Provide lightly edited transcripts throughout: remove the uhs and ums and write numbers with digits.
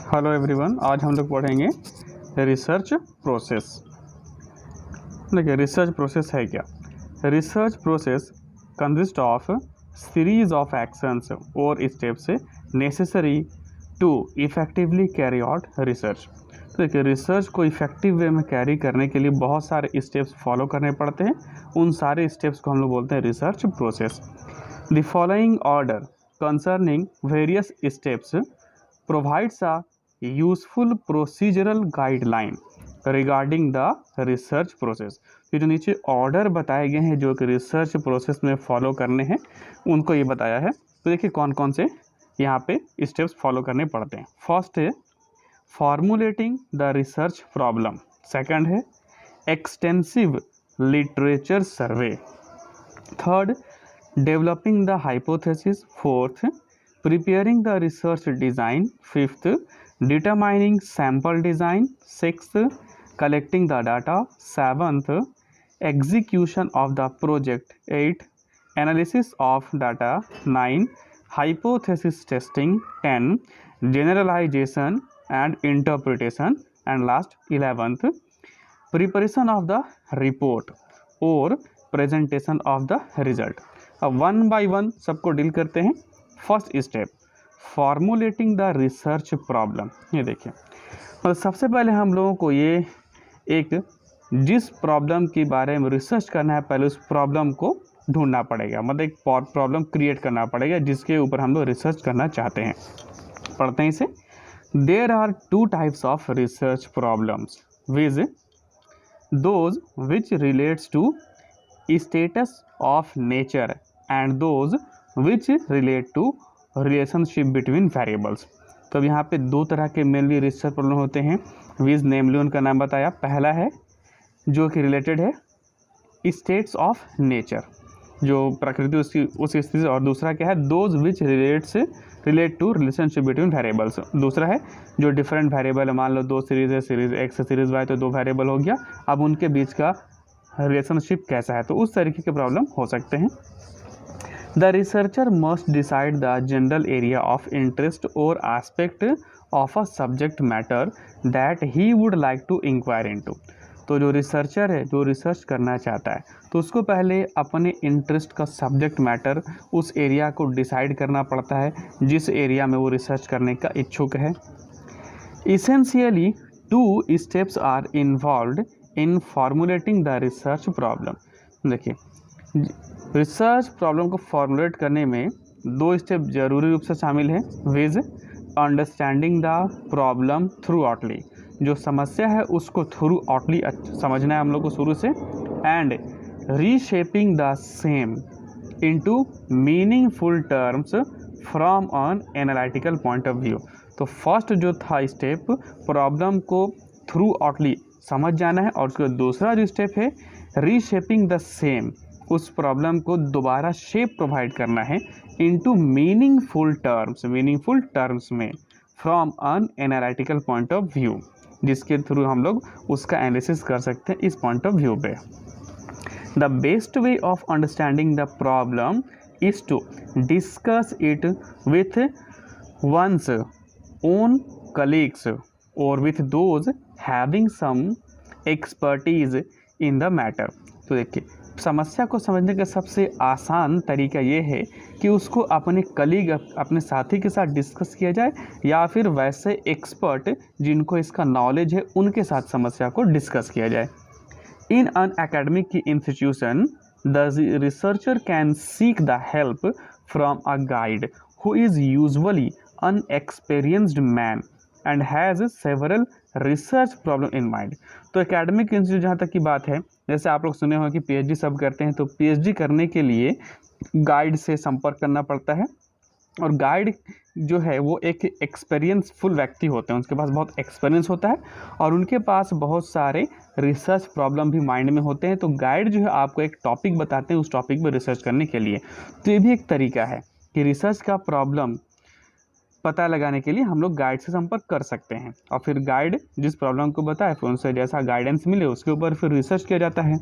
Hello everyone, आज हम लोग पढ़ेंगे रिसर्च प्रोसेस। देखिए, रिसर्च प्रोसेस है क्या। Research process consist of series of actions और steps necessary to effectively carry out research. तो देखिए, रिसर्च को इफेक्टिव वे में कैरी करने के लिए बहुत सारे स्टेप्स फॉलो करने पड़ते हैं। उन सारे स्टेप्स को हम लोग बोलते हैं research process. The following order concerning various steps provides a useful procedural guideline regarding the research process। ये जो नीचे ऑर्डर बताए गए हैं जो कि रिसर्च प्रोसेस में फॉलो करने हैं, उनको ये बताया है। तो देखिए कौन कौन से यहाँ पे स्टेप्स फॉलो करने पड़ते हैं। फर्स्ट है formulating the research problem. Second है extensive literature survey. Third, developing the hypothesis। Fourth, preparing the research design। Fifth, determining sample design। Sixth, collecting the data। Seventh, execution of the project। Eight, analysis of data। Nine, hypothesis testing। 10, generalization and interpretation। And last 11th, preparation of the report और presentation of the result. अब one by one सबको deal करते हैं। First step, formulating the research problem. ये देखिए, और सबसे पहले हम लोगों को ये एक जिस प्रॉब्लम के बारे में रिसर्च करना है, पहले उस प्रॉब्लम को ढूंढना पड़ेगा, मतलब एक प्रॉब्लम क्रिएट करना पड़ेगा जिसके ऊपर हम लोग रिसर्च करना चाहते हैं। पढ़ते हैं इसे। There are two types of research problems viz those which relates to status of nature and those which relate to relationship between variables। तो अब यहाँ पे दो तरह के मेनली रिसर्च प्रॉब्लम होते हैं। विज नेमली उनका नाम बताया। पहला है जो कि रिलेटेड है स्टेट्स ऑफ नेचर, जो प्रकृति उसकी उस स्थिति से, और दूसरा क्या है those which relate to relationship between variables. दूसरा है जो डिफरेंट वेरिएबल है, मान लो दो सीरीज है, सीरीज एक्स सीरीज वाई, तो दो वेरिएबल हो गया, अब उनके बीच का रिलेशनशिप कैसा है, तो उस तरीके के प्रॉब्लम हो सकते हैं। The researcher must decide the general area of interest और aspect of a subject matter that he would like to inquire into. तो जो रिसर्चर है, जो रिसर्च करना चाहता है, तो उसको पहले अपने इंटरेस्ट का सब्जेक्ट मैटर, उस एरिया को डिसाइड करना पड़ता है जिस एरिया में वो रिसर्च करने का इच्छुक है। Essentially two steps are involved in formulating the research problem. देखिए, रिसर्च प्रॉब्लम को फॉर्मुलेट करने में दो स्टेप जरूरी रूप से शामिल है। Viz understanding the problem thoroughly, जो समस्या है उसको थ्रू आउटली समझना है हम लोग को शुरू से, and reshaping the same into meaningful terms from an analytical point of view. तो फर्स्ट जो था स्टेप, प्रॉब्लम को थ्रू आउटली समझ जाना है, और उसका दूसरा जो स्टेप है रीशेपिंग द सेम, उस प्रॉब्लम को दोबारा शेप प्रोवाइड करना है इनटू मीनिंगफुल टर्म्स में from an analytical point of view, जिसके थ्रू हम लोग उसका एनालिसिस कर सकते हैं इस पॉइंट ऑफ व्यू पे। The best way of understanding the problem is to discuss it with one's own colleagues or with those having some expertise in the matter। तो देखिए, समस्या को समझने का सबसे आसान तरीका ये है कि उसको अपने कलीग, अपने साथी के साथ डिस्कस किया जाए, या फिर वैसे एक्सपर्ट जिनको इसका नॉलेज है उनके साथ समस्या को डिस्कस किया जाए। In an academic institution the researcher can seek the help from a guide who is usually inexperienced man and has several research problem in mind. तो एकेडमिक इंस्टीट्यूट जहाँ तक की बात है, जैसे आप लोग सुने हो कि पीएचडी सब करते हैं, तो पीएचडी करने के लिए गाइड से संपर्क करना पड़ता है, और गाइड जो है वो एक एक्सपीरियंसफुल व्यक्ति होते हैं, उनके पास बहुत एक्सपीरियंस होता है और उनके पास बहुत सारे रिसर्च प्रॉब्लम भी माइंड में होते हैं। तो गाइड जो है आपको एक टॉपिक बताते हैं उस टॉपिक पर रिसर्च करने के लिए। तो ये भी एक तरीका है कि रिसर्च का प्रॉब्लम पता लगाने के लिए हम लोग गाइड से संपर्क कर सकते हैं, और फिर गाइड जिस प्रॉब्लम को बताए फिर उनसे जैसा गाइडेंस मिले उसके ऊपर फिर रिसर्च किया जाता है।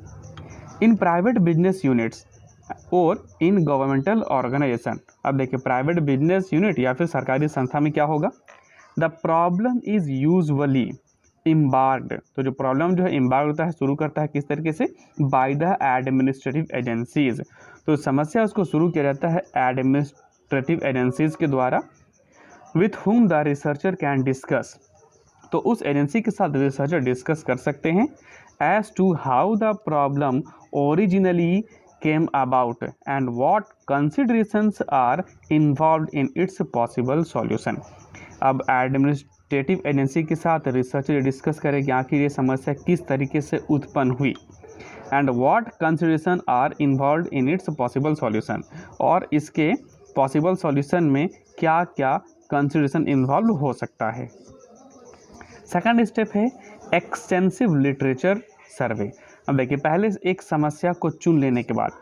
इन प्राइवेट बिजनेस यूनिट्स और इन गवर्नमेंटल ऑर्गेनाइजेशन। अब देखिए, प्राइवेट बिजनेस यूनिट या फिर सरकारी संस्था में क्या होगा, the problem is usually embarked, तो जो प्रॉब्लम जो है एम्बार्क होता है, शुरू करता है किस तरीके से, बाय द एडमिनिस्ट्रेटिव एजेंसीज, तो समस्या उसको शुरू किया जाता है एडमिनिस्ट्रेटिव एजेंसीज के द्वारा, with whom the researcher can discuss, तो उस एजेंसी के साथ रिसर्चर डिस्कस कर सकते हैं as to how the problem originally came about and what considerations are involved in its possible solution. अब एडमिनिस्ट्रेटिव एजेंसी के साथ रिसर्चर डिस्कस करें कि आखिर ये समस्या किस तरीके से उत्पन्न हुई, and what consideration are involved in its possible solution, और इसके पॉसिबल सॉल्यूशन में क्या क्या कंसिडरेशन इन्वॉल्व हो सकता है। सेकंड स्टेप है एक्सटेंसिव लिटरेचर सर्वे। अब देखिए, पहले एक समस्या को चुन लेने के बाद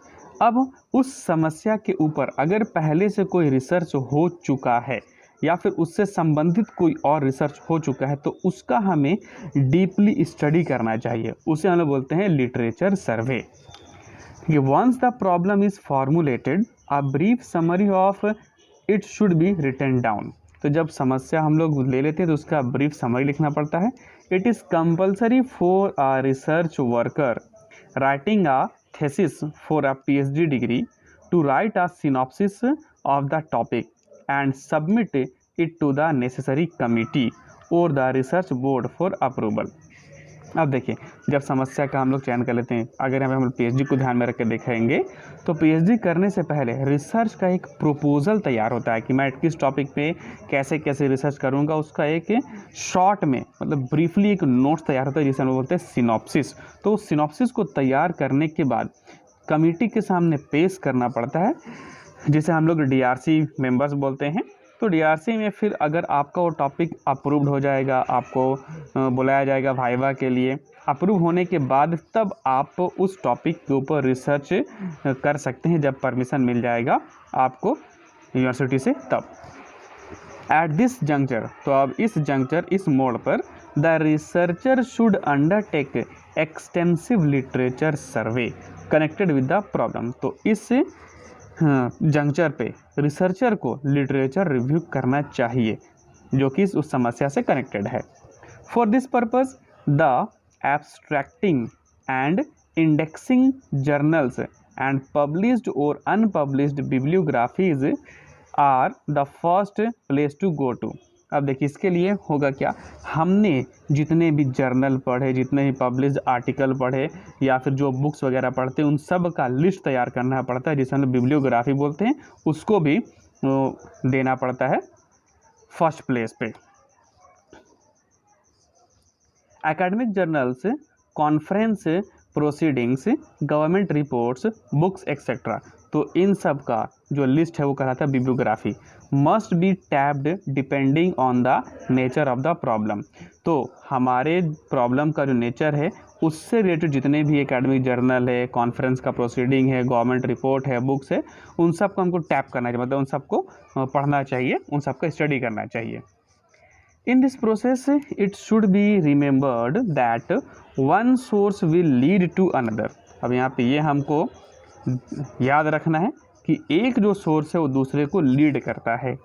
अब उस समस्या के ऊपर अगर पहले से कोई रिसर्च हो चुका है या फिर उससे संबंधित कोई और रिसर्च हो चुका है, तो उसका हमें डीपली स्टडी करना चाहिए, उसे हम लोग बोलते हैं literature survey. Once the problem is formulated a brief summary of it should be written down, तो जब समस्या हम लोग ले लेते हैं तो उसका ब्रीफ समरी लिखना पड़ता है। It is compulsory for a research worker writing a thesis for a PhD degree to write a synopsis of the topic and submit it to the necessary committee और the research board for approval. अब देखिए, जब समस्या का हम लोग चयन कर लेते हैं, अगर हम PhD को ध्यान में रख के देखेंगे तो PhD करने से पहले रिसर्च का एक प्रपोजल तैयार होता है कि मैं किस टॉपिक पे कैसे कैसे रिसर्च करूँगा, उसका एक शॉर्ट में मतलब ब्रीफली एक नोट्स तैयार होता है जिसे हम लोग बोलते हैं सिनॉप्सिस। तो उस सिनॉप्सिस को तैयार करने के बाद कमिटी के सामने पेश करना पड़ता है, जिसे हम लोग DRC मेंबर्स बोलते हैं। तो DRC में फिर अगर आपका वो टॉपिक अप्रूव्ड हो जाएगा, आपको बुलाया जाएगा वाइवा के लिए, अप्रूव होने के बाद तब आप उस टॉपिक के ऊपर रिसर्च कर सकते हैं, जब परमिशन मिल जाएगा आपको यूनिवर्सिटी से तब। एट दिस जंक्चर, तो अब इस जंक्चर इस मोड़ पर the researcher should undertake extensive literature survey connected with the problem, तो इस जंक्चर पे रिसर्चर को लिटरेचर रिव्यू करना चाहिए जो कि उस समस्या से कनेक्टेड है। For this purpose the abstracting and indexing journals and published और unpublished bibliographies are the first place to go to. अब देखिए, इसके लिए होगा क्या, हमने जितने भी जर्नल पढ़े, जितने भी पब्लिश्ड आर्टिकल पढ़े या फिर जो बुक्स वगैरह पढ़ते हैं, उन सब का लिस्ट तैयार करना पड़ता है, जिसे हम बिब्लियोग्राफी बोलते हैं, उसको भी देना पड़ता है फर्स्ट प्लेस पे। Academic journals, conference proceedings, government reports, books etcetera, तो इन सब का जो लिस्ट है वो कहलाता है bibliography. Must be tapped depending on the nature of the problem, तो हमारे प्रॉब्लम का जो नेचर है उससे रिलेटेड जितने भी एकेडमिक जर्नल है, कॉन्फ्रेंस का प्रोसीडिंग है, गवर्नमेंट रिपोर्ट है, बुक्स है, उन सब को हमको टैप करना चाहिए, मतलब उन सबको पढ़ना चाहिए, उन सब का स्टडी करना चाहिए। In this process, it should be remembered that one source will lead to another। अब यहाँ पे ये हमको याद रखना है कि एक जो सोर्स है वो दूसरे को लीड करता है।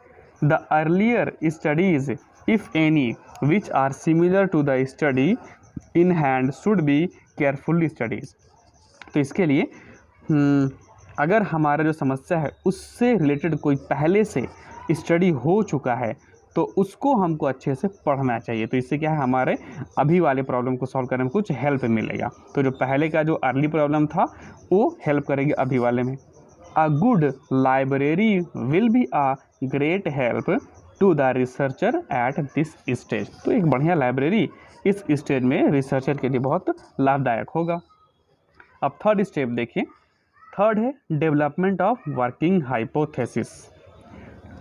The earlier studies, if any, which are similar to the study in hand should be carefully studied। तो इसके लिए अगर हमारा जो समस्या है उससे रिलेटेड कोई पहले से स्टडी हो चुका है तो उसको हमको अच्छे से पढ़ना चाहिए, तो इससे क्या है, हमारे अभी वाले प्रॉब्लम को सॉल्व करने में कुछ हेल्प मिलेगा। तो जो पहले का जो अर्ली प्रॉब्लम था वो हेल्प करेगी अभी वाले में। A good library will be a great help to the researcher at this stage. तो एक बढ़िया लाइब्रेरी इस स्टेज में रिसर्चर के लिए बहुत लाभदायक होगा। अब थर्ड स्टेप देखिए, थर्ड है development of working hypothesis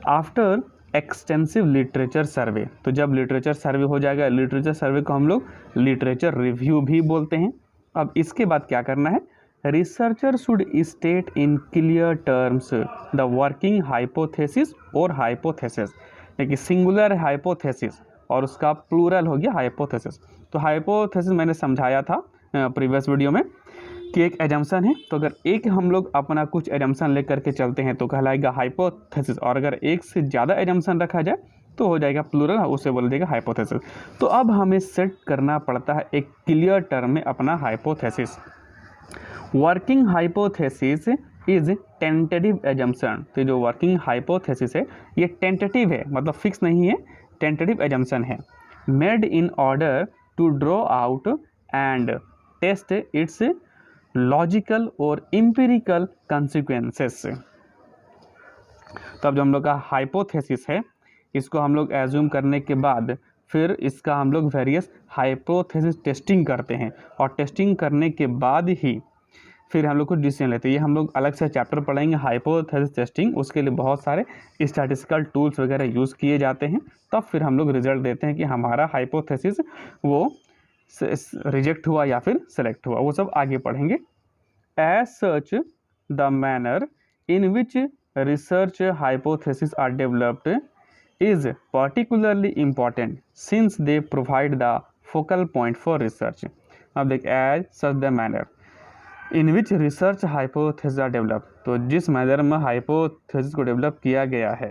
after extensive literature survey. तो जब लिटरेचर सर्वे हो जाएगा, लिटरेचर सर्वे को हम लोग लिटरेचर रिव्यू भी बोलते हैं। अब इसके बाद क्या करना है, researcher should state in clear terms the working hypothesis और हाइपोथेसिस, देखिए सिंगुलर हाइपोथेसिस और उसका प्लूरल हो गया हाइपोथेसिस। तो हाइपोथेसिस मैंने समझाया था प्रीवियस वीडियो में कि एक एजम्पशन है, तो अगर एक हम लोग अपना कुछ एजम्पशन लेकर के चलते हैं तो कहलाएगा हाइपोथेसिस, और अगर एक से ज़्यादा एजम्पशन रखा जाए तो हो जाएगा प्लूरल, उसे बोल देगा हाइपोथेसिस। तो अब हमें सेट करना पड़ता है एक क्लियर टर्म में अपना hypothesis. Working hypothesis is tentative assumption. तो जो वर्किंग हाइपोथेसिस है ये टेंटेटिव है, मतलब फिक्स नहीं है, टेंटेटिव एजम्पशन है, made in order to draw out and test its logical or empirical consequences. तो अब जो हम लोग का हाइपोथेसिस है इसको हम लोग एज्यूम करने के बाद फिर इसका हम लोग वेरियस हाइपोथेसिस टेस्टिंग करते हैं, और टेस्टिंग करने के बाद ही फिर हम लोग को डिसीजन लेते हैं। ये हम लोग अलग से चैप्टर पढ़ेंगे हाइपोथेसिस टेस्टिंग, उसके लिए बहुत सारे स्टैटिस्टिकल टूल्स वगैरह यूज़ किए जाते हैं, तब फिर हम लोग रिजल्ट देते हैं कि हमारा हाइपोथेसिस वो रिजेक्ट हुआ या फिर सेलेक्ट हुआ, वो सब आगे पढ़ेंगे। As such the manner in which research hypothesis are developed is particularly important since they provide the focal point for research. अब देख, as such the manner in which research hypotheses are developed, तो जिस manner में hypothesis को develop किया गया है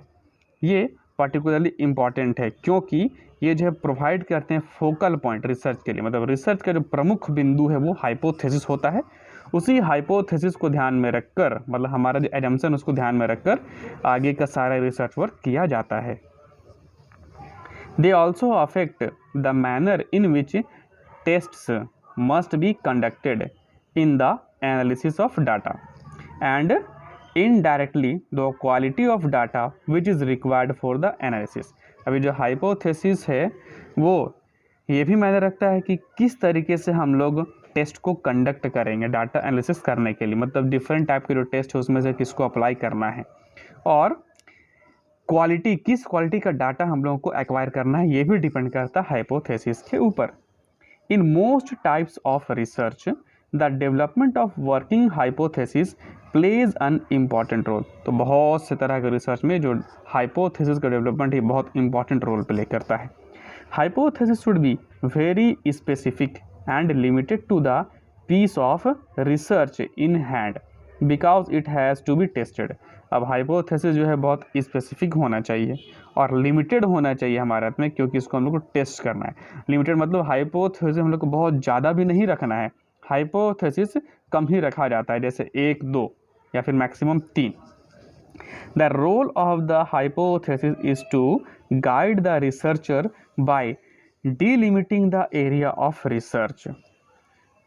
ये particularly important है, क्योंकि ये जो है प्रोवाइड करते हैं फोकल पॉइंट रिसर्च के लिए, मतलब रिसर्च का जो प्रमुख बिंदु है वो हाइपोथेसिस होता है। उसी हाइपोथेसिस को ध्यान में रखकर, मतलब हमारा जो एजम्पशन उसको ध्यान में रखकर आगे का सारा रिसर्च वर्क किया जाता है। They also affect the manner in which tests must be conducted in the analysis of data and indirectly the quality of data which is required for the analysis। अभी जो हाइपोथेसिस है वो ये भी मायने रखता है कि किस तरीके से हम लोग टेस्ट को कंडक्ट करेंगे डाटा एनालिसिस करने के लिए, मतलब डिफरेंट टाइप के जो टेस्ट है उसमें से किसको अप्लाई करना है, और क्वालिटी, किस क्वालिटी का डाटा हम लोगों को एक्वायर करना है, ये भी डिपेंड करता है हाइपोथेसिस के ऊपर। In most types of research the development of working hypothesis plays an important role. तो बहुत से तरह के रिसर्च में जो हाइपोथेसिस का डेवलपमेंट ही बहुत इंपॉर्टेंट रोल प्ले करता है। Hypothesis should be very specific and limited to the piece of research in hand because it has to be tested. अब हाइपोथेसिस जो है बहुत स्पेसिफिक होना चाहिए और लिमिटेड होना चाहिए हमारे हाथ में, क्योंकि इसको हम लोग को टेस्ट करना है। लिमिटेड मतलब हाइपोथेसिस हम लोग को बहुत ज़्यादा भी नहीं रखना है, हाइपोथेसिस कम ही रखा जाता है, जैसे 1, 2 या फिर maximum 3। The role of the hypothesis is to guide the researcher by delimiting the area of research.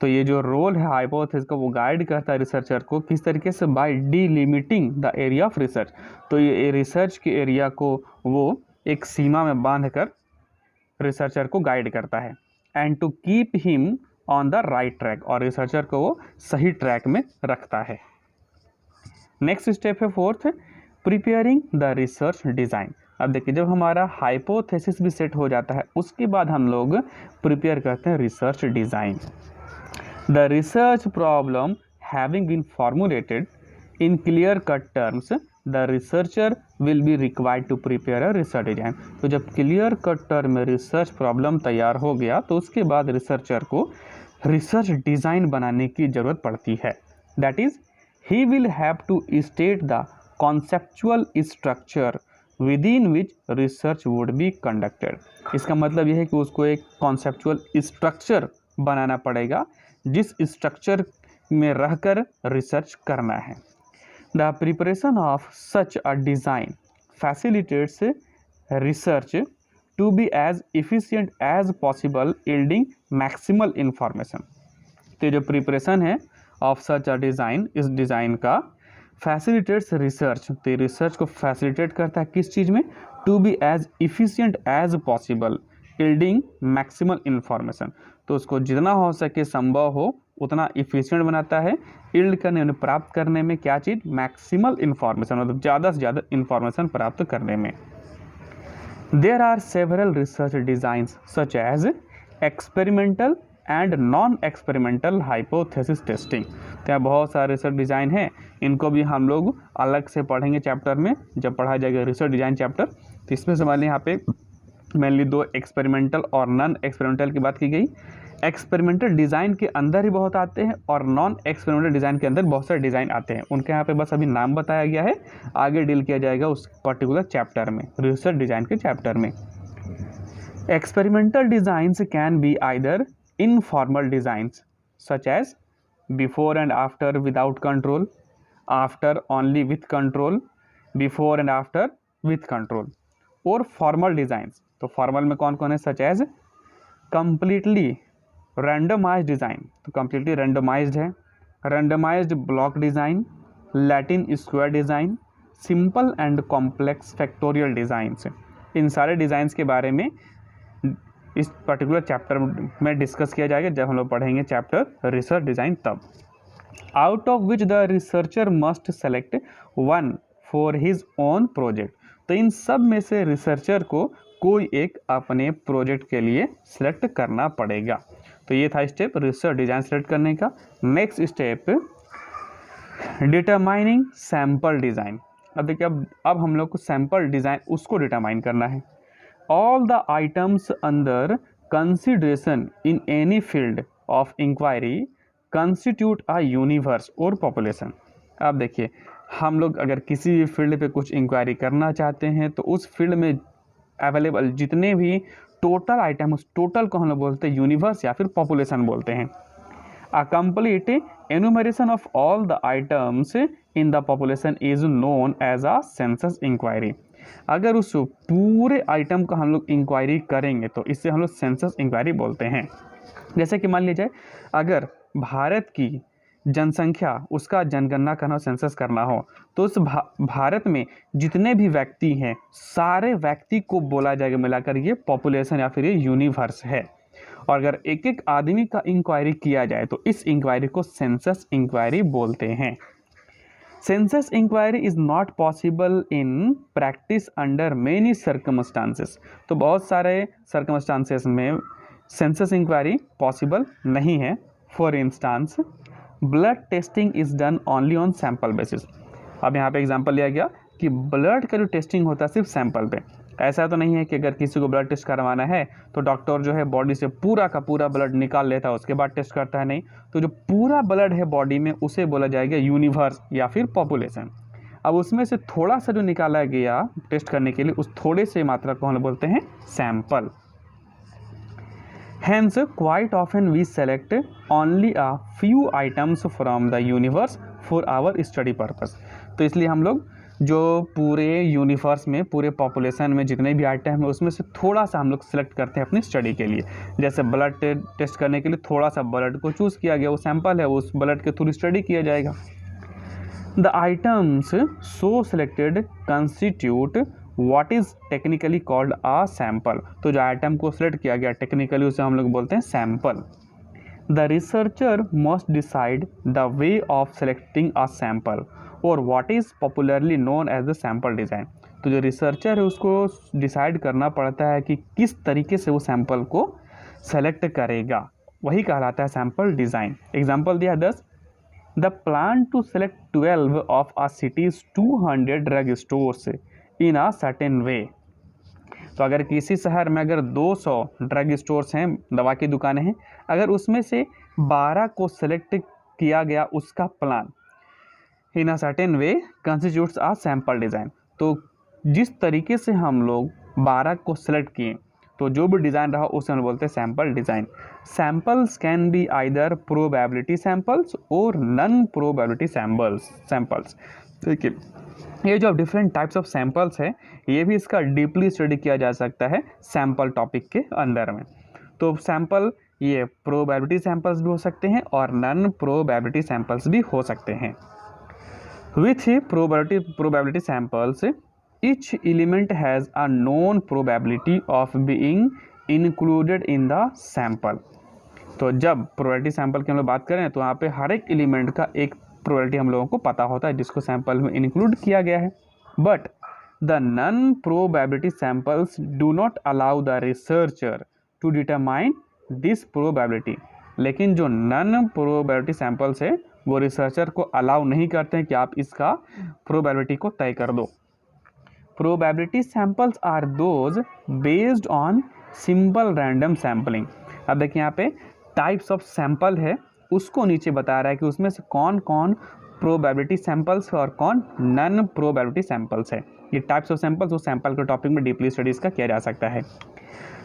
तो ये जो रोल है हाइपोथेसिस का वो गाइड करता है रिसर्चर को किस तरीके से, by delimiting the area of research. तो ये रिसर्च के एरिया को वो एक सीमा में बांधकर रिसर्चर को गाइड करता है। And to keep him on the right track, और रिसर्चर को वो सही ट्रैक में रखता है। नेक्स्ट स्टेप है fourth, preparing the research design. अब देखिए जब हमारा हाइपोथेसिस भी सेट हो जाता है उसके बाद हम लोग प्रिपेयर करते हैं research design. The research problem having been formulated in clear-cut terms, the researcher will be required to prepare a research design। तो जब क्लियर कट टर्म में रिसर्च प्रॉब्लम तैयार हो गया तो उसके बाद रिसर्चर को रिसर्च डिज़ाइन बनाने की ज़रूरत पड़ती है। That is he will have to state the conceptual structure within which research would be conducted। इसका मतलब यह है कि उसको एक कॉन्सेप्चुअल स्ट्रक्चर बनाना पड़ेगा जिस स्ट्रक्चर में रहकर रिसर्च करना है। The preparation of such a design facilitates research to be as efficient as possible yielding maximal information. तो जो प्रिपरेशन है ऑफ सच अ डिज़ाइन, इस डिज़ाइन का फैसिलिटेट्स रिसर्च, तो रिसर्च को फैसिलिटेट करता है किस चीज़ में, to be as efficient as possible yielding maximal information. तो उसको जितना हो सके संभव हो उतना इफिशिएंट बनाता है, यील्ड करने में, प्राप्त करने में क्या चीज़, मैक्सिमल इंफॉर्मेशन, मतलब ज़्यादा से ज़्यादा इंफॉर्मेशन प्राप्त करने में। There are several research designs such as experimental and non experimental hypothesis testing. तो यहाँ बहुत सारे रिसर्च डिज़ाइन हैं, इनको भी हम लोग अलग से पढ़ेंगे चैप्टर में, जब पढ़ा जाएगा रिसर्च डिज़ाइन चैप्टर। तो इसमें से मान लीजिए यहाँ पे मेनली दो, एक्सपेरिमेंटल और नॉन एक्सपेरिमेंटल की बात की गई। एक्सपेरिमेंटल डिज़ाइन के अंदर ही बहुत आते हैं और नॉन एक्सपेरिमेंटल डिज़ाइन के अंदर बहुत सारे डिज़ाइन आते हैं। उनके यहाँ पे बस अभी नाम बताया गया है, आगे डील किया जाएगा उस पर्टिकुलर चैप्टर में, रिसर्च डिज़ाइन के चैप्टर में। Experimental designs can be either informal designs such as before and after without control, after only with control, before and after with control, और फॉर्मल डिज़ाइंस। तो formal में कौन कौन है? Such as completely randomized design, तो completely randomized है, randomized block design, Latin square design, simple and complex factorial designs. इन सारे डिज़ाइंस के बारे में इस पर्टिकुलर चैप्टर में डिस्कस किया जाएगा जब हम लोग पढ़ेंगे चैप्टर रिसर्च डिज़ाइन तब। Out of which the researcher must select one for his own project. तो इन सब में से रिसर्चर को कोई एक अपने प्रोजेक्ट के लिए सिलेक्ट करना पड़ेगा। तो ये था स्टेप रिसर्च डिज़ाइन सेलेक्ट करने का। Next step determining sample design. अब देखिए, अब हम लोग को सैम्पल डिज़ाइन उसको डिटरमाइन करना है। All the items under consideration in any field of inquiry constitute a universe or population. अब देखिए, हम लोग अगर किसी भी फील्ड पे कुछ इंक्वायरी करना चाहते हैं तो उस फील्ड में अवेलेबल जितने भी टोटल आइटम, उस टोटल को हम लोग बोलते हैं यूनिवर्स या फिर पॉपुलेशन बोलते हैं। A complete enumeration of all the items in the population is known as a census inquiry। अगर उस पूरे आइटम का हम लोग इंक्वायरी करेंगे तो इससे हम लोग सेंसस इंक्वायरी बोलते हैं। जैसे कि मान लीजिए, अगर भारत की जनसंख्या, उसका जनगणना करना हो, सेंसस करना हो, तो उस भारत में जितने भी व्यक्ति हैं सारे व्यक्ति को बोला जाएगा मिलाकर ये पॉपुलेशन या फिर ये यूनिवर्स है। और अगर एक एक आदमी का इंक्वायरी किया जाए तो इस इंक्वायरी को सेंसस इंक्वायरी बोलते हैं। Census inquiry is not possible in practice under many circumstances. तो बहुत सारे सर्कमस्टांसेस में सेंसस इंक्वायरी पॉसिबल नहीं है। For instance, blood testing is done only on sample basis. अब यहाँ पे एग्जांपल लिया गया कि ब्लड का जो टेस्टिंग होता है सिर्फ सैंपल पे। ऐसा तो नहीं है कि अगर किसी को ब्लड टेस्ट करवाना है तो डॉक्टर जो है बॉडी से पूरा का पूरा ब्लड निकाल लेता है उसके बाद टेस्ट करता है, नहीं। तो जो पूरा ब्लड है बॉडी में उसे बोला जाएगा यूनिवर्स या फिर पॉपुलेशन। अब उसमें से थोड़ा सा जो निकाला गया टेस्ट करने के लिए, उस थोड़े से मात्रा को हम बोलते हैं sample. Hence, quite often we select only a few items from the universe for our study purpose। तो इसलिए हम लोग जो पूरे यूनिवर्स में, पूरे पॉपुलेशन में जितने भी आइटम है उसमें से थोड़ा सा हम लोग सेलेक्ट करते हैं अपनी स्टडी के लिए। जैसे ब्लड टेस्ट करने के लिए थोड़ा सा ब्लड को चूज़ किया गया, वो सैंपल है, उस ब्लड के थ्रू स्टडी किया जाएगा। The items so selected constitute what is technically called a sample. तो जो आइटम को सिलेक्ट किया गया टेक्निकली उसे हम लोग बोलते हैं sample. The researcher must decide the way of selecting a sample और what is popularly known as the sample design. तो जो रिसर्चर है उसको डिसाइड करना पड़ता है कि किस तरीके से वो सैंपल को सेलेक्ट करेगा, वही कहलाता है सैंपल डिज़ाइन। एग्जाम्पल दिया 10, the plan to select 12 of a cities 200 drug stores in a certain way. तो अगर किसी शहर में अगर 200 ड्रग स्टोर्स हैं, दवा की दुकानें हैं, अगर उसमें से 12 को सेलेक्ट किया गया उसका plan in a certain way constitutes a sample design. तो जिस तरीके से हम लोग 12 को सेलेक्ट किए तो जो भी डिज़ाइन रहा उसे हम बोलते हैं sample design. Samples can be either probability samples और नॉन प्रोबेबिलिटी सैंपल्स। देखिए, ये जो डिफरेंट टाइप्स ऑफ सैंपल्स है ये भी इसका डीपली स्टडी किया जा सकता है सैंपल टॉपिक के अंदर में। तो सैंपल ये प्रोबेबिलिटी सैंपल्स भी हो सकते हैं और नॉन प्रोबेबिलिटी सैंपल्स भी हो सकते हैं। With probability samples, each element has a known probability of being included in the sample। तो जब प्रोबेबिलिटी सैंपल की हम लोग बात करें तो यहाँ पे हर एक एलिमेंट का एक प्रोबेबिलिटी हम लोगों को पता होता है जिसको सैंपल में इंक्लूड किया गया है। But the non probability samples do not allow the researcher to determine this probability. लेकिन जो नॉन प्रोबेबिलिटी सैंपल्स है वो रिसर्चर को अलाउ नहीं करते हैं कि आप इसका प्रोबेबिलिटी को तय कर दो। Probability samples are those based on simple random sampling. अब देखिए यहाँ पे टाइप्स ऑफ सैंपल है, उसको नीचे बता रहा है कि उसमें से कौन कौन प्रोबेबिलिटी सैंपल्स और कौन नॉन प्रोबेबिलिटी सैंपल्स है। ये टाइप्स ऑफ सैंपल्स उस सैंपल के टॉपिक में डीपली स्टडीज का किया जा सकता है।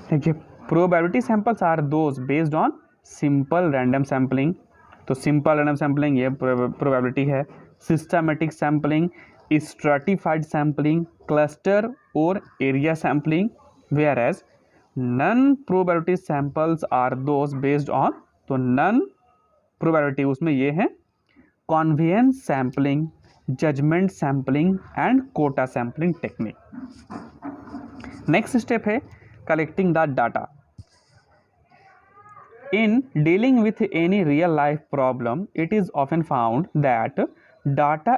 देखिए probability samples are those based on simple random sampling, तो सिंपल रैंडम सैम्पलिंग ये प्रोबेबिलिटी है। Systematic sampling, stratified sampling, cluster और area sampling, whereas non probability samples are those based on, तो नॉन प्रोबेबिलिटी उसमें ये है convenience sampling, judgement sampling and quota sampling technique. Next step है collecting the data. In dealing with any real life problem, it is often found that data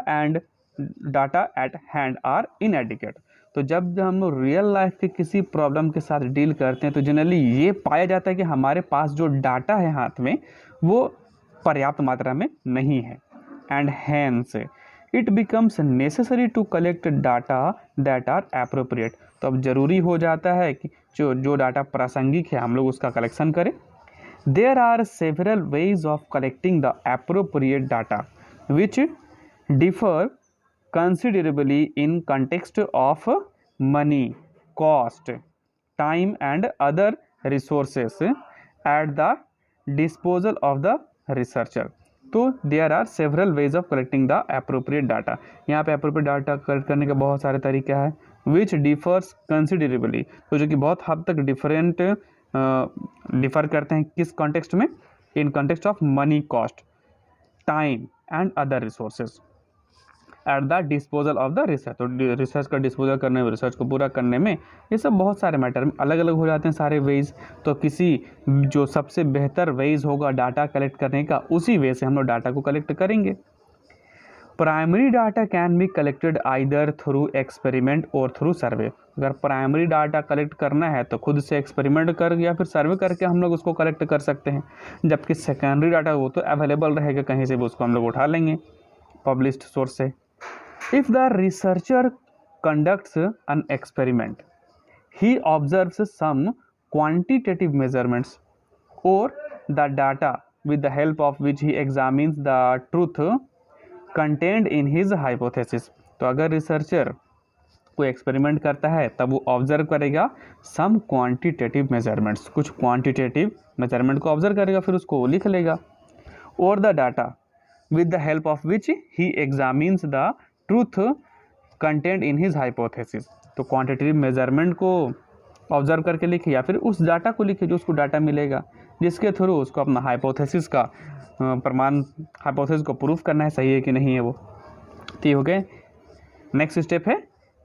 at hand are inadequate। तो जब हम लोग real life के किसी problem के साथ deal करते हैं तो जनरली ये पाया जाता है कि हमारे पास जो डाटा है हाथ में वो पर्याप्त मात्रा में नहीं है। And hence it becomes necessary to collect data that are appropriate. तो अब ज़रूरी हो जाता है कि जो डाटा प्रासंगिक है हम लोग उसका कलेक्शन करें। There are several ways of collecting the appropriate data, which differ considerably in context of money, cost, time, and other resources at the disposal of the researcher। तो there are several ways of collecting the appropriate data। यहाँ पे appropriate data collect करने के बहुत सारे तरीके हैं। which differs considerably, तो जो कि बहुत हद तक डिफर करते हैं किस कॉन्टेक्स्ट में, in context of money, cost, time and other resources at the disposal of the research. तो रिसर्च का डिस्पोजल करने में, रिसर्च को पूरा करने में ये सब बहुत सारे मैटर अलग अलग हो जाते हैं सारे वेज। तो किसी जो सबसे बेहतर वेज होगा डाटा कलेक्ट करने का उसी वे से हम लोग डाटा को कलेक्ट करेंगे। Primary data can be collected either through experiment और थ्रू सर्वे। अगर प्राइमरी डाटा कलेक्ट करना है तो खुद से एक्सपेरिमेंट कर या फिर सर्वे करके हम लोग उसको कलेक्ट कर सकते हैं, जबकि सेकेंडरी डाटा वो तो अवेलेबल रहेगा कहीं से भी, उसको हम लोग उठा लेंगे पब्लिश्ड सोर्स से। If the researcher conducts an experiment, he observes some quantitative measurements और the data with the help of which he examines the truth content in his hypothesis. तो अगर रिसर्चर कोई एक्सपेरिमेंट करता है तब वो ऑब्जर्व करेगा सम क्वांटिटेटिव मेजरमेंट्स, कुछ क्वांटिटेटिव मेजरमेंट को ऑब्जर्व करेगा, फिर उसको लिख लेगा। और the data with the help of which he examines the truth content in his hypothesis. तो क्वांटिटेटिव मेजरमेंट को ऑब्जर्व करके लिखे या फिर उस डाटा को लिखे जो उसको डाटा मिलेगा, जिसके थ्रू उसको अपना हाइपोथेसिस का प्रमाण, हाइपोथेसिस को प्रूफ करना है सही है कि नहीं है वो। तो ये हो गए। नेक्स्ट स्टेप है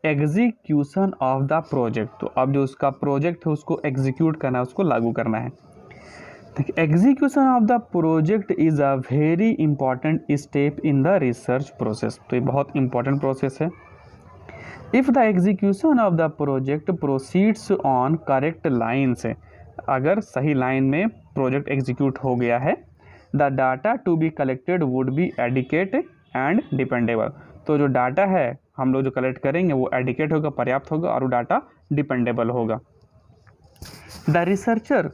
एग्जीक्यूशन ऑफ द प्रोजेक्ट। तो अब जो उसका प्रोजेक्ट है उसको एग्जीक्यूट करना है, उसको लागू करना है। देखिए execution of the project is a very important step in the research process. तो ये बहुत इंपॉर्टेंट प्रोसेस है। If the execution of the project proceeds on correct line से, अगर सही लाइन में प्रोजेक्ट एग्जीक्यूट हो गया है, the data to be collected would be adequate and dependable. तो जो डाटा है हम लोग जो कलेक्ट करेंगे वो एडिकेट होगा, पर्याप्त होगा, और वो डाटा डिपेंडेबल होगा। The researcher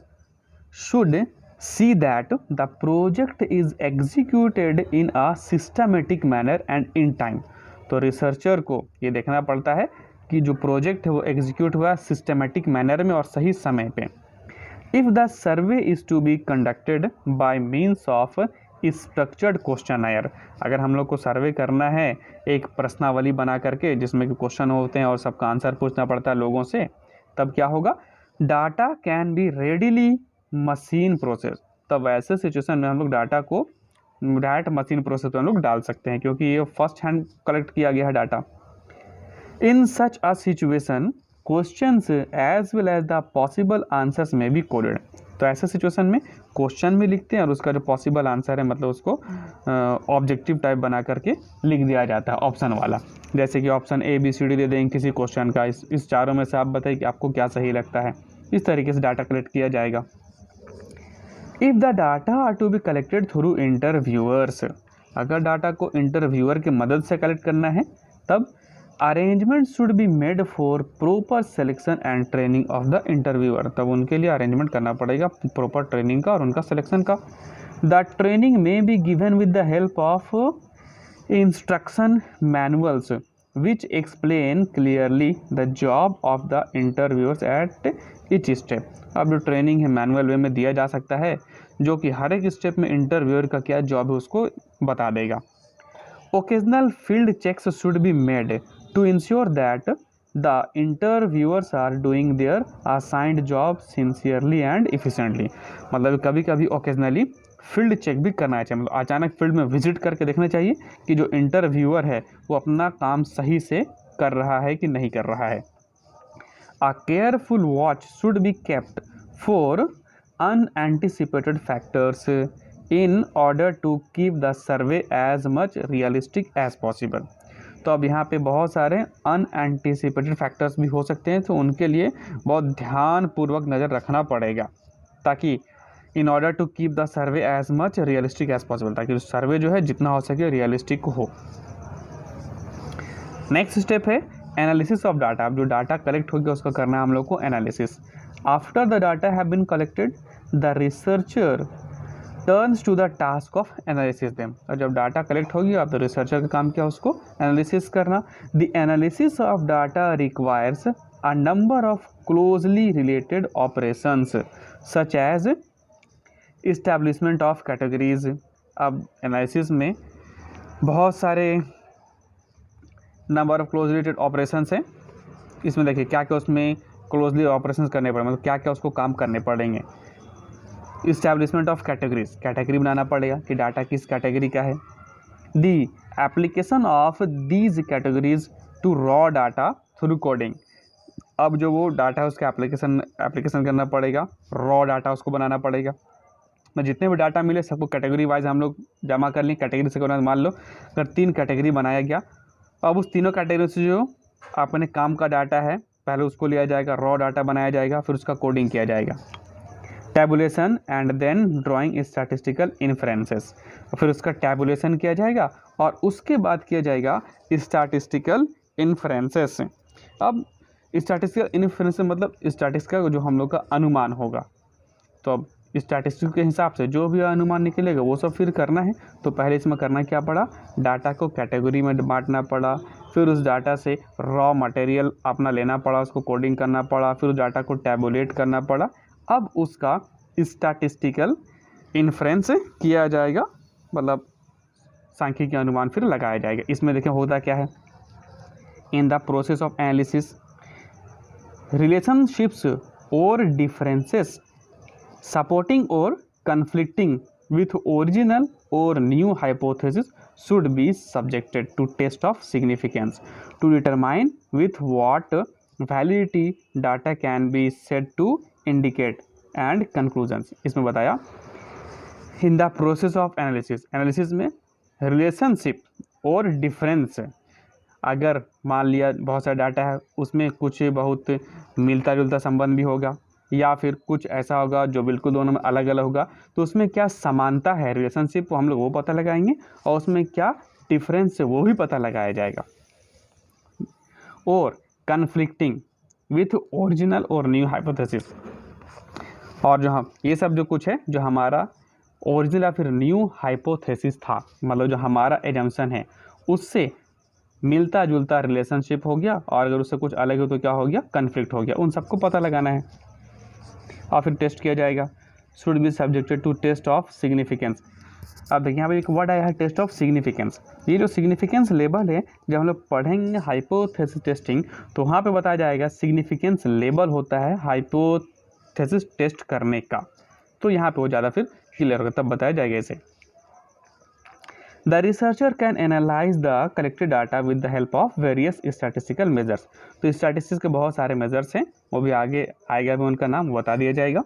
should see that the project is executed in a systematic manner and in time. तो रिसर्चर को ये देखना पड़ता है कि जो प्रोजेक्ट है वो एग्जीक्यूट हुआ सिस्टमेटिक मैनर में और सही समय पे। If the survey is to be conducted by means of structured questionnaire, अगर हम लोग को सर्वे करना है एक प्रश्नावली बना करके जिसमें कि क्वेश्चन होते हैं और सबका आंसर पूछना पड़ता है लोगों से, तब क्या होगा, data can be readily machine process. तब ऐसे सिचुएशन में हम लोग डाटा को डायरेक्ट मशीन प्रोसेस में हम लोग डाल सकते हैं क्योंकि ये फर्स्ट हैंड कलेक्ट किया गया है data. In such a situation questions as well as the possible answers may be coded. तो ऐसे सिचुएशन में क्वेश्चन भी लिखते हैं और उसका जो पॉसिबल आंसर है मतलब उसको ऑब्जेक्टिव टाइप बना करके लिख दिया जाता है ऑप्शन वाला। जैसे कि option a b c d दे देंगे किसी क्वेश्चन का, इस चारों में से आप बताइए कि आपको क्या सही लगता है। इस तरीके से डाटा कलेक्ट किया जाएगा। If the data are to be collected through interviewers, अगर डाटा को इंटरव्यूअर की मदद से कलेक्ट करना है तब arrangement should be made for proper selection and training of the interviewer, तब उनके लिए अरेंजमेंट करना पड़ेगा प्रॉपर ट्रेनिंग का और उनका सिलेक्शन का। द ट्रेनिंग में be given with the help of instruction manuals which explain clearly the job of the interviewers at each step. अब जो ट्रेनिंग है मैनुअल वे में दिया जा सकता है, जो कि हर एक स्टेप में इंटरव्यूअर का क्या जॉब है उसको बता देगा। Occasional field checks should be made to ensure that the interviewers are doing their assigned job sincerely and efficiently. मतलब कभी कभी ओकेजनली फील्ड चेक भी करना चाहिए, मतलब अचानक फील्ड में विजिट करके देखना चाहिए कि जो इंटरव्यूअर है वो अपना काम सही से कर रहा है कि नहीं कर रहा है। A careful watch should be kept for unanticipated factors in order to keep the survey as much realistic as possible। तो अब यहाँ पे बहुत सारे अनएंटिसिपेटेड फैक्टर्स भी हो सकते हैं, तो उनके लिए बहुत ध्यानपूर्वक नज़र रखना पड़ेगा, ताकि in order to keep the survey as much realistic as possible, ताकि सर्वे जो है जितना हो सके रियलिस्टिक हो। नेक्स्ट स्टेप है एनालिसिस ऑफ डाटा। अब जो डाटा कलेक्ट हो गया उसका करना है हम लोग को analysis. After the data have been collected the researcher turns to the task of analysis them. और जब डाटा कलेक्ट हो गया अब तो रिसर्चर का काम क्या है उसको एनालिसिस करना। The analysis of data requires a number of closely related operations such as establishment of categories. अब एनालिसिस में बहुत सारे number of close related operations हैं। इसमें देखिए क्या क्या उसमें क्लोजली ऑपरेशंस करने पड़ेंगे, मतलब क्या क्या उसको काम करने पड़ेंगे। इस्टेब्लिशमेंट ऑफ कैटेगरीज, कैटेगरी बनाना पड़ेगा कि डाटा किस कैटेगरी का है। The application of these categories to raw data through coding. अब जो वो डाटा है उसका एप्लीकेशन करना पड़ेगा, रॉ डाटा उसको बनाना पड़ेगा। मैं जितने भी डाटा मिले सबको कैटेगरी वाइज हम लोग जमा कर लें। कैटेगरी से मान लो अगर 3 कैटेगरी बनाया गया, अब उस तीनों कैटेगरी से जो अपने काम का डाटा है पहले उसको लिया जाएगा, रॉ डाटा बनाया जाएगा, फिर उसका कोडिंग किया जाएगा, tabulation and then drawing statistical inferences. फिर उसका टैबुलेशन किया जाएगा और उसके बाद किया जाएगा स्टैटिस्टिकल इन्फ्रेंसेस। अब स्टैटिस्टिकल इन्फ्रेंसेस मतलब स्टैटिस्टिक्स का जो हम लोग का अनुमान होगा, तो अब स्टैटिस्टिक्स के हिसाब से जो भी अनुमान निकलेगा वो सब फिर करना है। तो पहले इसमें करना क्या पड़ा, डाटा को कैटेगरी में बांटना पड़ा, फिर उस डाटा से रॉ मटेरियल अपना लेना पड़ा, उसको कोडिंग करना पड़ा, फिर उस डाटा को टैबुलेट करना पड़ा। अब उसका स्टैटिस्टिकल इन्फ्रेंस किया जाएगा, मतलब सांख्यिकी अनुमान फिर लगाया जाएगा। इसमें देखें होता क्या है, in the process of analysis relationships और differences supporting or conflicting with original or new hypothesis should be subjected to test of significance to determine with what validity data can be said to indicate and conclusions। इसमें बताया in the process of analysis में relationship और difference, अगर मान लिया बहुत सारा data है उसमें कुछ बहुत मिलता जुलता संबंध भी होगा या फिर कुछ ऐसा होगा जो बिल्कुल दोनों में अलग अलग होगा, तो उसमें क्या समानता है रिलेशनशिप हम लोग वो पता लगाएंगे और उसमें क्या डिफरेंस है वो भी पता लगाया जाएगा। और कन्फ्लिक्टिंग विथ ओरिजिनल और न्यू हाइपोथेसिस, और जो हम ये सब जो कुछ है जो हमारा ओरिजिनल या फिर न्यू हाइपोथेसिस था, मतलब जो हमारा एजम्पशन है उससे मिलता जुलता रिलेशनशिप हो गया, और अगर उससे कुछ अलग हो तो क्या हो गया, कन्फ्लिक्ट हो गया। उन सबको पता लगाना है और फिर टेस्ट किया जाएगा। Should be subjected to test of significance. अब देखिए यहाँ पे एक वर्ड आया है टेस्ट ऑफ सिग्निफिकेंस। ये जो सिग्निफिकेंस लेवल है जब हम लोग पढ़ेंगे हाइपोथेसिस टेस्टिंग तो वहाँ पे बताया जाएगा सिग्निफिकेंस लेवल होता है हाइपोथेसिस टेस्ट करने का। तो यहाँ पे वो ज़्यादा फिर क्लियर होगा, तब बताया जाएगा इसे। The researcher can analyse the collected data with the help of various statistical measures. तो स्टैटिस्टिक्स के बहुत सारे मेजर्स हैं, वो भी आगे आएगा, भी उनका नाम बता दिया जाएगा।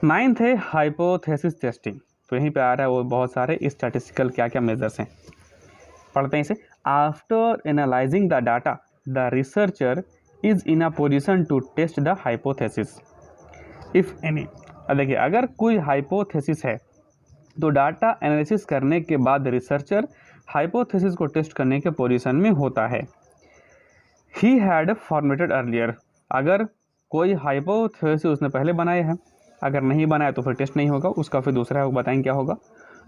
9th है हाइपोथेसिस टेस्टिंग। तो यहीं पे आ रहा है वो बहुत सारे स्टैटिस्टिकल क्या क्या मेजर्स हैं, पढ़ते हैं इसे। After analysing the data the researcher is in a position to test the hypothesis if any. देखिए अगर कोई हाइपोथेसिस है तो डाटा एनालिसिस करने के बाद रिसर्चर हाइपोथेसिस को टेस्ट करने के पोजीशन में होता है। ही हैड फॉर्मेटेड अर्लियर, अगर कोई हाइपोथेसिस उसने पहले बनाया है, अगर नहीं बनाया तो फिर टेस्ट नहीं होगा, उसका फिर दूसरा बताएंगे क्या होगा।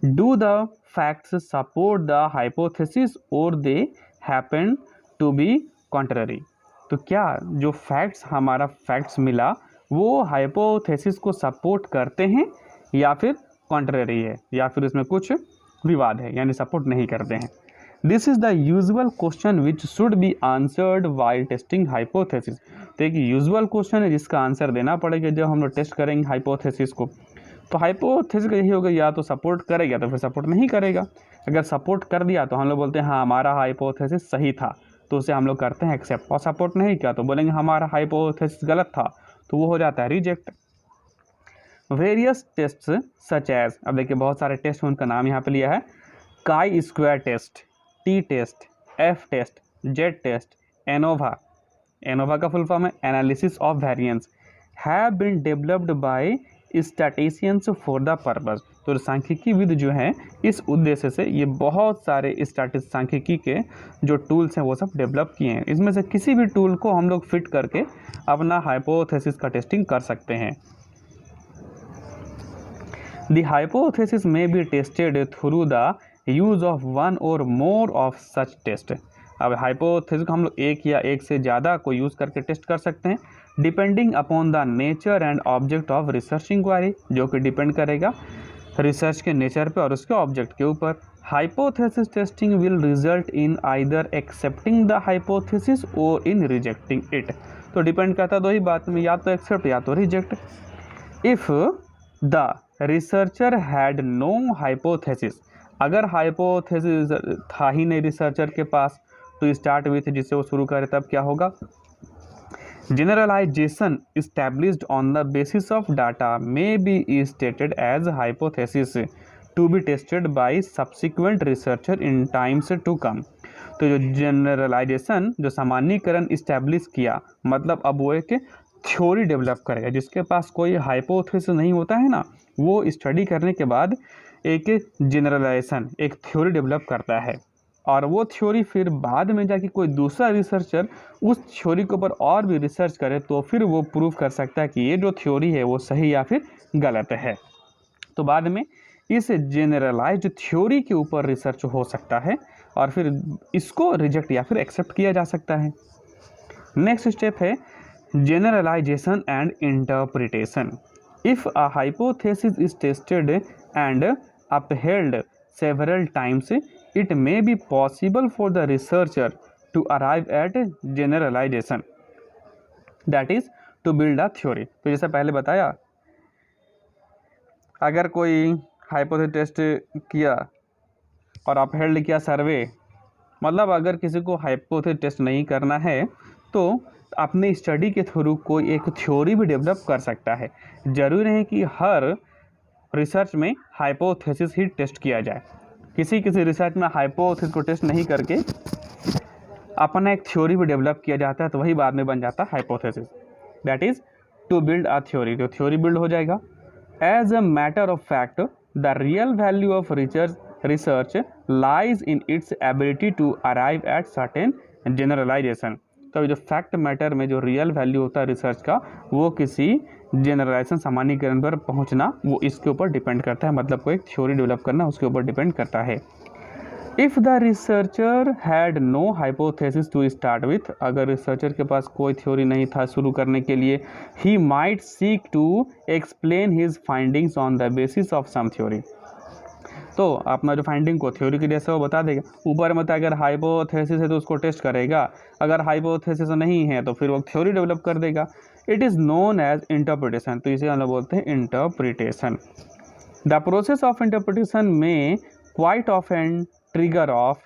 Do the facts support the hypothesis और they happen to be contrary, तो क्या जो फैक्ट्स हमारा फैक्ट्स मिला वो हाइपोथेसिस को सपोर्ट करते हैं या फिर कॉन्ट्ररी है, या फिर इसमें कुछ विवाद है, यानी सपोर्ट नहीं करते हैं। This is the usual question which should be answered while testing hypothesis, तो एक यूजुअल क्वेश्चन है जिसका आंसर देना पड़ेगा जब हम लोग टेस्ट करेंगे हाइपोथेसिस को। तो हाइपोथेसिस का यही होगा, या तो सपोर्ट करेगा तो फिर सपोर्ट नहीं करेगा। अगर सपोर्ट कर दिया तो हम लोग बोलते हैं हाँ हमारा हाइपोथेसिस सही था, तो उसे हम लोग करते हैं एक्सेप्ट, और सपोर्ट नहीं किया तो बोलेंगे हमारा हाइपोथेसिस गलत था, तो वो हो जाता है reject. Various test such as, अब देखिए बहुत सारे टेस्ट उनका नाम यहाँ पे लिया है, chi square test, T test, F test, Z test, ANOVA, ANOVA का फुल फॉर्म है analysis of variance, have been developed by statisticians for the purpose, तो सांख्यिकी विद जो है इस उद्देश्य से ये बहुत सारे सांख्यिकी के जो टूल्स हैं वो सब डेवलप किए हैं। इसमें से किसी भी टूल को हम लोग फिट करके अपना हाइपोथेसिस का टेस्टिंग कर सकते हैं। द हाइपोथेसिस में be tested through the use of one और मोर ऑफ सच टेस्ट, अब हाइपोथेसिस को हम लोग एक या एक से ज़्यादा को यूज़ करके टेस्ट कर सकते हैं, depending upon the nature and object of research inquiry, जो कि डिपेंड करेगा रिसर्च के नेचर पे और उसके ऑब्जेक्ट के ऊपर। Hypothesis testing will result in either accepting the hypothesis और इन रिजेक्टिंग इट, तो डिपेंड करता है दो ही बात में, या तो एक्सेप्ट या तो reject. If the researcher had no hypothesis, अगर हाइपोथेसिस था ही नहीं रिसर्चर के पास तो स्टार्ट विथ जिससे वो शुरू करे, तब क्या होगा, generalization established on the basis of data may be stated as hypothesis to be tested by subsequent researcher in times to come, तो जो जनरलाइजेशन जो सामान्यीकरण इस्टेब्लिश किया, मतलब अब वो एक थ्योरी डेवलप करेगा, जिसके पास कोई हाइपोथेसिस नहीं होता है ना, वो स्टडी करने के बाद एक जनरलाइजेशन एक थ्योरी डेवलप करता है, और वो थ्योरी फिर बाद में जाके कोई दूसरा रिसर्चर उस थ्योरी के ऊपर और भी रिसर्च करे तो फिर वो प्रूव कर सकता है कि ये जो थ्योरी है वो सही या फिर गलत है। तो बाद में इस जनरलाइज्ड थ्योरी के ऊपर रिसर्च हो सकता है और फिर इसको रिजेक्ट या फिर एक्सेप्ट किया जा सकता है। नेक्स्ट स्टेप है generalisation and interpretation. If a hypothesis is tested and upheld several times, it may be possible for the researcher to arrive at generalization, that is to build a theory। तो जैसा पहले बताया, अगर कोई hypothesis test किया और upheld किया सर्वे, मतलब अगर किसी को हाइपोथेसिस टेस्ट नहीं करना है तो अपने स्टडी के थ्रू कोई एक थ्योरी भी डेवलप कर सकता है। ज़रूरी नहीं कि हर रिसर्च में हाइपोथेसिस ही टेस्ट किया जाए, किसी रिसर्च में हाइपोथेसिस को टेस्ट नहीं करके अपना एक थ्योरी भी डेवलप किया जाता है, तो वही बाद में बन जाता है hypothesis, that is to build a theory, तो थ्योरी बिल्ड हो जाएगा। As a matter of fact the real value of research lies in its ability to arrive at certain generalisation, तो जो फैक्ट मैटर में जो रियल वैल्यू होता है research का, वो किसी जनरलाइजेशन सामान्यीकरण पर पहुंचना, वो इसके ऊपर डिपेंड करता है, मतलब कोई थ्योरी डेवलप करना उसके ऊपर डिपेंड करता है। If the researcher had no hypothesis to start with, अगर रिसर्चर के पास कोई थ्योरी नहीं था शुरू करने के लिए, he might seek to explain his findings on the basis of some theory, तो अपना जो फाइंडिंग को थ्योरी के जैसे वो बता देगा। ऊपर में अगर हाइपोथेसिस है तो उसको टेस्ट करेगा, अगर हाइपोथेसिस नहीं है तो फिर वो थ्योरी डेवलप कर देगा। It is known as interpretation, तो इसे हम लोग बोलते हैं interpretation. The process of interpretation में क्वाइट ऑफ एंड ट्रिगर ऑफ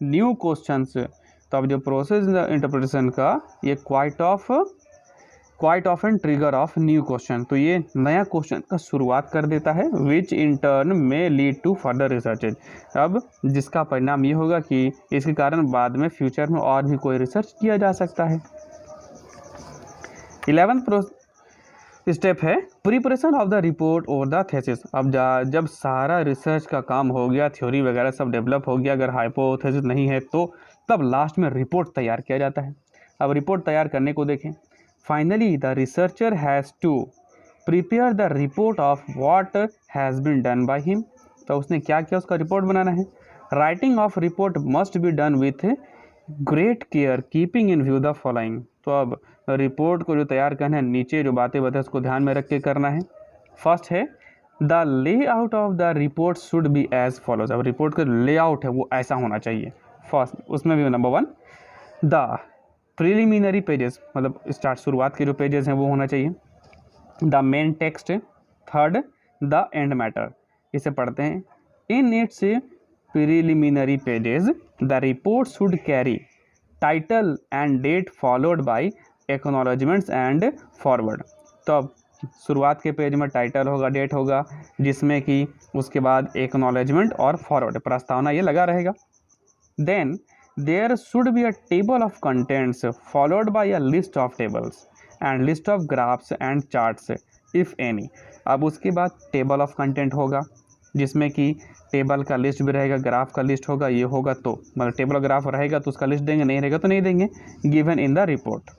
न्यू क्वेश्चंस, तो अब जो प्रोसेस इंटरप्रिटेशन का ये क्वाइट ऑफ एंड ट्रिगर ऑफ न्यू क्वेश्चन, तो ये नया क्वेश्चन का शुरुआत कर देता है, विच इन टर्न में लीड टू फर्दर रिसर्चेज, अब जिसका परिणाम ये होगा कि इसके कारण बाद में फ्यूचर में और भी कोई रिसर्च किया जा सकता है। 11th स्टेप है प्रिपरेशन ऑफ द रिपोर्ट और द थेसिस। अब जब सारा रिसर्च का काम हो गया, थ्योरी वगैरह सब डेवलप हो गया, अगर हाइपोथेसिस नहीं है तो तब लास्ट में रिपोर्ट तैयार किया जाता है। अब रिपोर्ट तैयार करने को देखें, finally the researcher has to prepare the report of what has been done by him. तो उसने क्या किया, उसका रिपोर्ट बनाना है। Writing of report must be done with great care keeping in view the following. तो अब रिपोर्ट को जो तैयार करना है, नीचे जो बातें बताए उसको ध्यान में रख के करना है। फर्स्ट है the layout of the report should be as follows. अब रिपोर्ट का लेआउट है वो ऐसा होना चाहिए। फर्स्ट उसमें भी नंबर 1 द प्रिलिमिनरी पेजेस, मतलब स्टार्ट शुरुआत के जो पेजेस हैं वो होना चाहिए। The main text, third the end matter. इसे पढ़ते हैं। In its preliminary pages the report should carry title and date followed by acknowledgements and foreword. तो अब शुरुआत के पेज में टाइटल होगा, डेट होगा, जिसमें कि उसके बाद एक्नॉलेजमेंट और फॉरवर्ड प्रस्तावना ये लगा रहेगा। Then there should be a table of contents followed by a list of tables and list of graphs and charts if any. अब उसके बाद टेबल ऑफ कंटेंट होगा, जिसमें कि टेबल का लिस्ट भी रहेगा, ग्राफ का लिस्ट होगा, ये होगा तो मतलब टेबल और ग्राफ रहेगा तो उसका लिस्ट देंगे, नहीं रहेगा तो नहीं देंगे। Given in the report.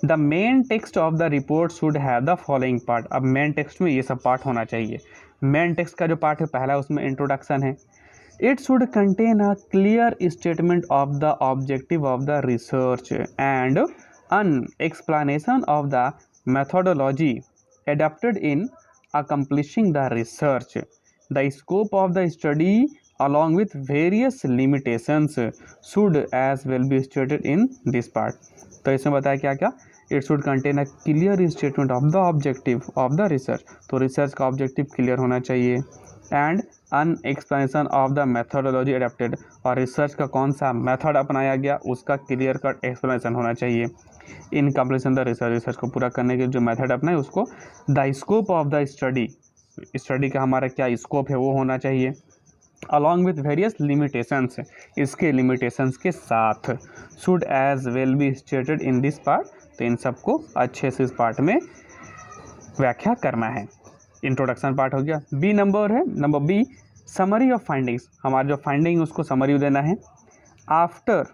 The main text of the report should have the following part. अब मेन टेक्स्ट में ये सब पार्ट होना चाहिए। मेन टेक्स्ट का जो पार्ट है पहला, उसमें इंट्रोडक्शन है। It should contain a clear statement of the objective of the research and an explanation of the methodology adopted in accomplishing the research, the scope of the study along with various limitations should as well be stated in this part। तो इसमें बताया क्या क्या, it should contain a clear statement of the objective of the research, तो research का objective clear होना चाहिए। And an explanation of the methodology adapted, और रिसर्च का कौन सा मेथड अपनाया गया उसका क्लियर कट एक्सप्लेनेशन होना चाहिए। In completion the research, research को पूरा करने के जो मेथड अपना है उसको। The scope of the study, study का हमारा क्या स्कोप है वो होना चाहिए। अलॉन्ग विथ वेरियस लिमिटेशंस, इसके लिमिटेशंस के साथ। Should as well be stated in this part, तो इन सबको अच्छे से इस पार्ट में व्याख्या करना है। इंट्रोडक्शन पार्ट हो गया। बी नंबर है, number B summary of findings. हमारा जो फाइंडिंग उसको समरी देना है। After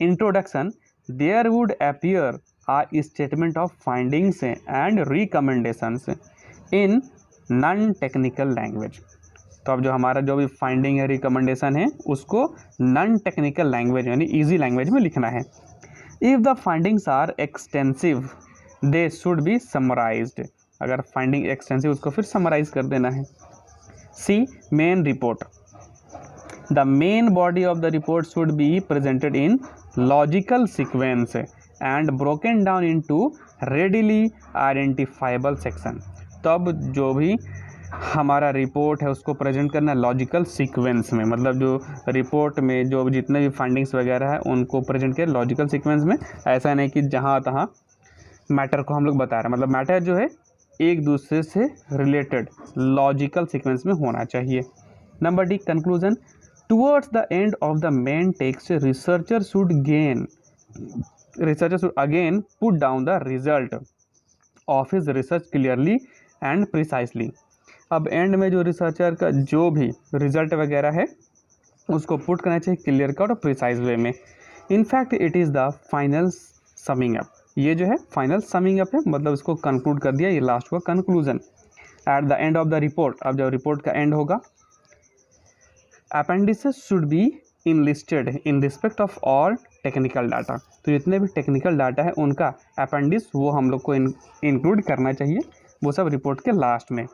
introduction there would appear a statement of findings and recommendations in non technical language. तो अब जो हमारा जो भी फाइंडिंग है, रिकमेंडेशन है, उसको नॉन टेक्निकल लैंग्वेज यानी इजी लैंग्वेज में लिखना है। If the findings are extensive they should be summarized, अगर फाइंडिंग एक्सटेंसिव उसको फिर समराइज कर देना है। See main report, the main body of the report should be presented in logical sequence and broken down into readily identifiable section. तो अब जो भी हमारा रिपोर्ट है उसको प्रेजेंट करना लॉजिकल सीक्वेंस में, मतलब जो रिपोर्ट में जो जितने भी फाइंडिंग्स वगैरह है उनको प्रेजेंट किया लॉजिकल सीक्वेंस में। ऐसा नहीं कि जहाँ तहाँ मैटर को हम लोग बता रहे हैं, मतलब मैटर जो है एक दूसरे से रिलेटेड लॉजिकल सीक्वेंस में होना चाहिए। Number D conclusion, towards the end of the main text researcher should again put down the result of his research clearly and precisely. अब एंड में जो रिसर्चर का जो भी रिजल्ट वगैरह है उसको पुट करना चाहिए क्लियर कट और प्रिसाइज वे में। In fact it is the final summing up, ये जो है फाइनल समिंग अप है, मतलब इसको कंक्लूड कर दिया, ये लास्ट हुआ conclusion. At the end of the report, अब जब रिपोर्ट का एंड होगा, appendices should be enlisted in respect of all technical data. तो जितने भी टेक्निकल डाटा है उनका अपेंडिस वो हम लोग को इंक्लूड करना चाहिए, वो सब रिपोर्ट के लास्ट में।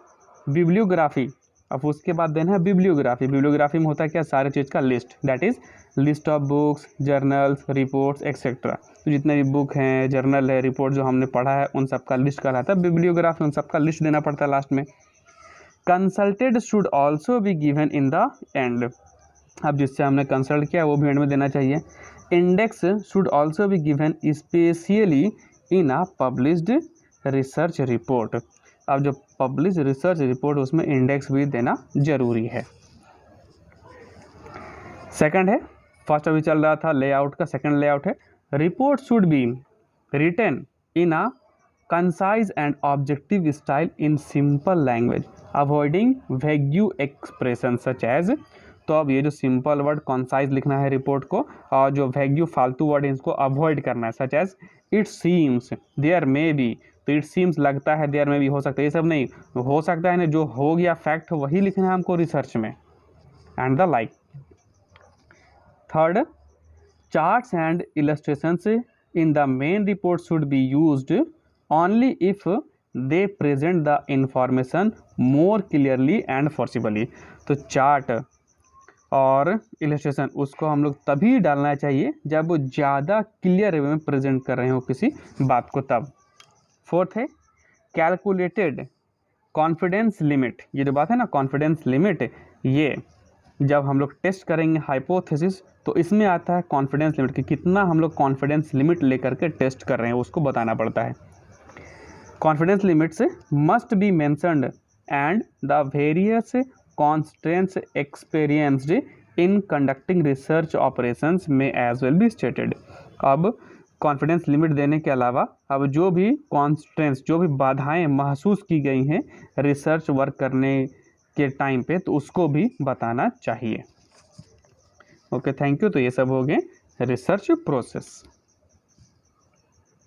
बिब्लियोग्राफी, अब उसके बाद देना है बिब्लियोग्राफी। बिब्लियोग्राफी में होता है क्या, सारे चीज़ का list, that is list of books, journals, reports etcetera. तो जितने भी बुक हैं, जर्नल है, रिपोर्ट जो हमने पढ़ा है उन सब का लिस्ट कहलाता है बिब्लियोग्राफी, उन सब का लिस्ट देना पड़ता है लास्ट में। Consulted should also be given in the end, अब जिससे हमने कंसल्ट किया वो भी एंड में देना चाहिए। Index should also be given specially in a published research report. अब जो पब्लिश रिसर्च रिपोर्ट उसमें इंडेक्स भी देना जरूरी है। सेकंड है, फर्स्ट अभी चल रहा था लेआउट का, सेकंड लेआउट है report should be written in a concise and objective style in simple language, avoiding vague expression such as. तो अब ये जो सिंपल वर्ड कंसाइज लिखना है रिपोर्ट को, और जो वैग्यू फालतू वर्ड है इसको अवॉइड करना है, such as it seems, there may be. तो इट सीम्स लगता है, देयर में भी हो सकता है, ये सब नहीं, हो सकता है ना, जो हो गया फैक्ट वही लिखना है हमको रिसर्च में, and the like. Third, charts and illustrations in the main report should be used only if they present the information more clearly and forcibly. तो चार्ट और इलस्ट्रेशन उसको हम लोग तभी डालना चाहिए जब वो ज़्यादा क्लियर वे में प्रेजेंट कर रहे हो किसी बात को, तब। फोर्थ है कैलकुलेटेड कॉन्फिडेंस लिमिट। ये जो बात है ना कॉन्फिडेंस लिमिट, ये जब हम लोग टेस्ट करेंगे हाइपोथेसिस तो इसमें आता है कॉन्फिडेंस लिमिट कि कितना हम लोग कॉन्फिडेंस लिमिट लेकर के टेस्ट कर रहे हैं उसको बताना पड़ता है। Confidence limits must be mentioned and the various constraints experienced in conducting research operations may as well be stated। अब कॉन्फिडेंस लिमिट देने के अलावा अब जो भी कॉन्स्ट्रेंट्स, जो भी बाधाएं महसूस की गई हैं रिसर्च वर्क करने के टाइम पे, तो उसको भी बताना चाहिए। Okay, thank you. तो ये सब हो गए रिसर्च प्रोसेस।